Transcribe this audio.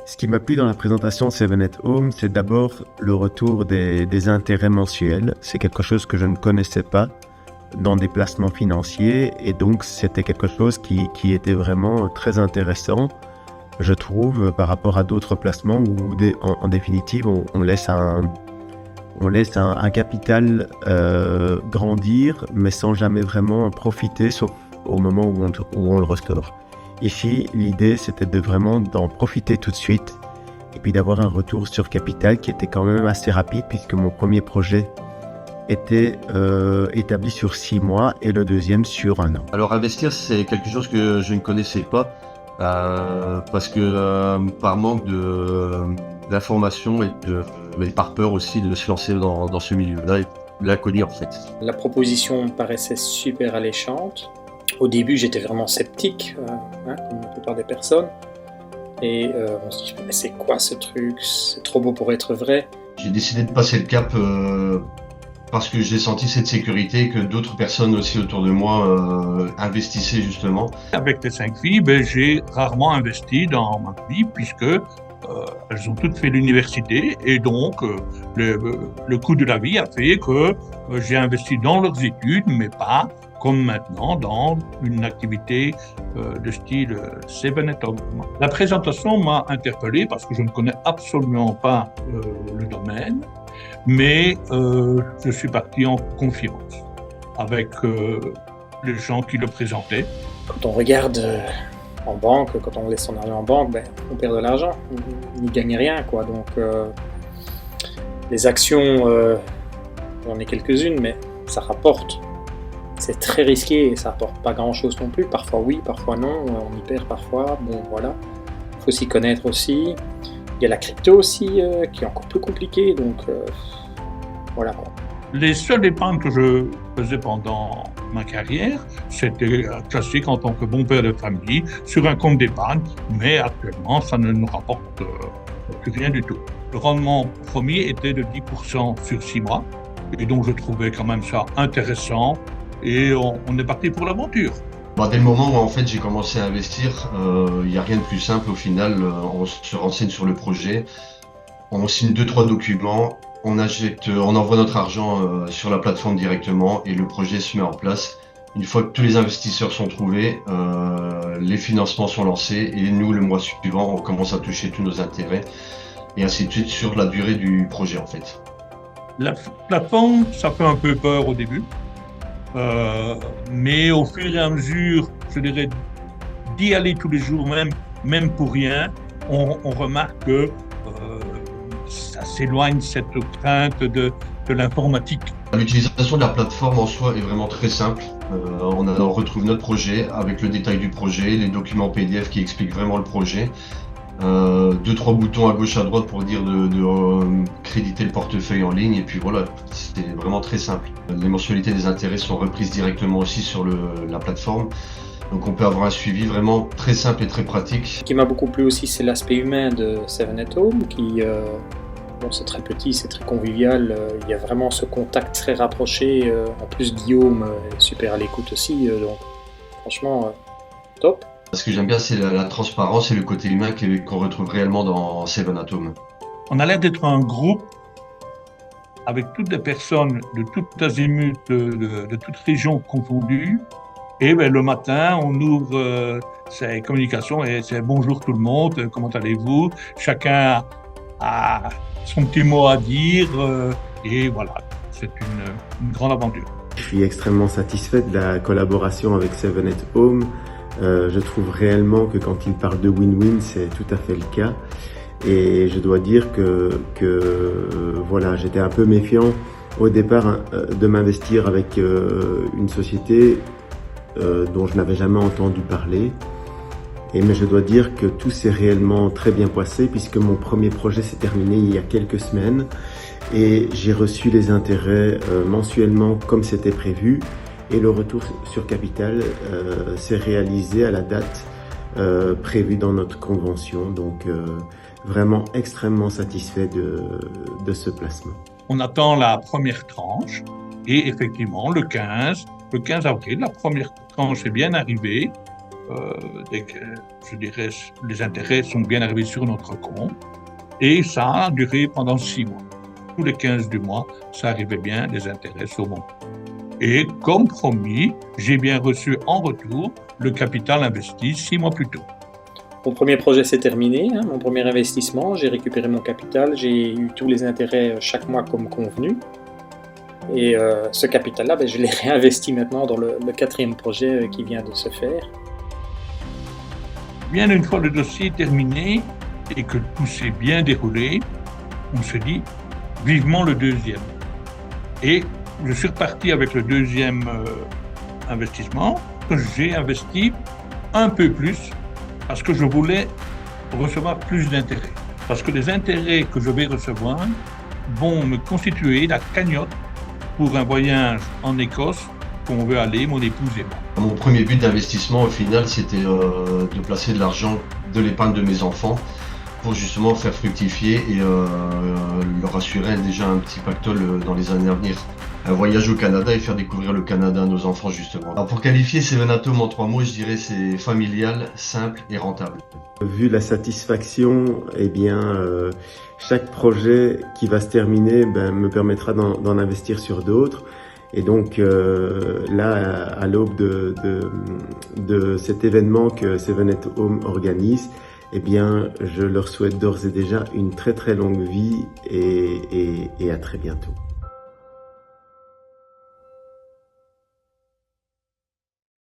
Ce qui m'a plu dans la présentation de Seven at Home, c'est d'abord le retour des intérêts mensuels. C'est quelque chose que je ne connaissais pas dans des placements financiers et donc c'était quelque chose qui était vraiment très intéressant, je trouve, par rapport à d'autres placements où en définitive on laisse un capital grandir mais sans jamais vraiment en profiter sauf au moment où on le restaure. Ici, l'idée, c'était de vraiment d'en profiter tout de suite et puis d'avoir un retour sur capital qui était quand même assez rapide puisque mon premier projet était établi sur 6 mois et le deuxième sur 1 an. Alors investir, c'est quelque chose que je ne connaissais pas parce que par manque d'informations mais par peur aussi de se lancer dans ce milieu-là, l'inconnu en fait. La proposition me paraissait super alléchante. Au début, j'étais vraiment sceptique, comme la plupart des personnes. Et on se dit, mais c'est quoi ce truc? C'est trop beau pour être vrai. J'ai décidé de passer le cap parce que j'ai senti cette sécurité et que d'autres personnes aussi autour de moi investissaient justement. Avec les 5 filles, j'ai rarement investi dans ma vie puisque elles ont toutes fait l'université et donc le coût de la vie a fait que j'ai investi dans leurs études, mais pas comme maintenant dans une activité de style Seven at Home. La présentation m'a interpellé parce que je ne connais absolument pas le domaine, mais je suis parti en confiance avec les gens qui le présentaient. Quand on regarde en banque, quand on laisse son argent en banque, on perd de l'argent, on n'y gagne rien, quoi. Donc les actions, j'en ai quelques-unes, mais ça rapporte. C'est très risqué et ça apporte pas grand-chose non plus. Parfois oui, parfois non, on y perd parfois. Bon, voilà. Il faut s'y connaître aussi. Il y a la crypto aussi qui est encore plus compliquée, donc voilà quoi. Les seules épargnes que je faisais pendant ma carrière, c'était classique en tant que bon père de famille sur un compte d'épargne, mais actuellement ça ne nous rapporte plus rien du tout. Le rendement premier était de 10% sur 6 mois et donc je trouvais quand même ça intéressant. Et on est parti pour l'aventure. Dès le moment où en fait j'ai commencé à investir, il n'y a rien de plus simple au final. On se renseigne sur le projet, on signe 2-3 documents, on envoie notre argent sur la plateforme directement et le projet se met en place. Une fois que tous les investisseurs sont trouvés, les financements sont lancés et nous le mois suivant on commence à toucher tous nos intérêts et ainsi de suite sur la durée du projet en fait. La plateforme, ça fait un peu peur au début. Mais au fur et à mesure, je dirais, d'y aller tous les jours, même pour rien, on remarque que ça s'éloigne cette crainte de l'informatique. L'utilisation de la plateforme en soi est vraiment très simple. On retrouve notre projet avec le détail du projet, les documents PDF qui expliquent vraiment le projet. 2-3 boutons à gauche à droite pour dire de créditer le portefeuille en ligne et puis voilà, c'est vraiment très simple. Les mensualités des intérêts sont reprises directement aussi sur la plateforme, donc on peut avoir un suivi vraiment très simple et très pratique. Ce qui m'a beaucoup plu aussi, c'est l'aspect humain de Seven at Home qui, c'est très petit, c'est très convivial, il y a vraiment ce contact très rapproché, en plus Guillaume est super à l'écoute aussi, donc franchement top. Ce que j'aime bien, c'est la transparence et le côté humain qu'on retrouve réellement dans Seven at Home. On a l'air d'être un groupe avec toutes les personnes de toutes azimuts, de toutes régions confondues. Et le matin, on ouvre ses communications et c'est bonjour tout le monde, comment allez-vous? Chacun a son petit mot à dire et voilà, c'est une grande aventure. Je suis extrêmement satisfait de la collaboration avec Seven at Home. Je trouve réellement que quand il parle de win-win, c'est tout à fait le cas. Et je dois dire que voilà, j'étais un peu méfiant au départ de m'investir avec une société dont je n'avais jamais entendu parler. Mais je dois dire que tout s'est réellement très bien passé puisque mon premier projet s'est terminé il y a quelques semaines et j'ai reçu les intérêts mensuellement comme c'était prévu. Et le retour sur capital s'est réalisé à la date prévue dans notre convention. Donc vraiment extrêmement satisfait de ce placement. On attend la première tranche et effectivement le 15 avril, la première tranche est bien arrivée je dirais, les intérêts sont bien arrivés sur notre compte. Et ça a duré pendant 6 mois. Tous les 15 du mois, ça arrivait bien des intérêts sur mon compte. Et comme promis, j'ai bien reçu en retour le capital investi 6 mois plus tôt. Mon premier projet s'est terminé, mon premier investissement, j'ai récupéré mon capital, j'ai eu tous les intérêts chaque mois comme convenu. Et ce capital-là, je l'ai réinvesti maintenant dans le 4e projet qui vient de se faire. Bien une fois le dossier terminé et que tout s'est bien déroulé, on se dit vivement le 2e. Et je suis reparti avec le 2e investissement, que j'ai investi un peu plus parce que je voulais recevoir plus d'intérêts. Parce que les intérêts que je vais recevoir vont me constituer la cagnotte pour un voyage en Écosse où on veut aller, mon épouse et moi. Mon premier but d'investissement, au final, c'était de placer de l'argent de l'épargne de mes enfants pour justement faire fructifier et leur assurer déjà un petit pactole dans les années à venir. Un voyage au Canada et faire découvrir le Canada à nos enfants, justement. Alors pour qualifier Seven at Home en 3 mots, je dirais c'est familial, simple et rentable. Vu la satisfaction, chaque projet qui va se terminer me permettra d'en investir sur d'autres. Et donc là, à l'aube de cet événement que Seven at Home organise, je leur souhaite d'ores et déjà une très très longue vie et à très bientôt.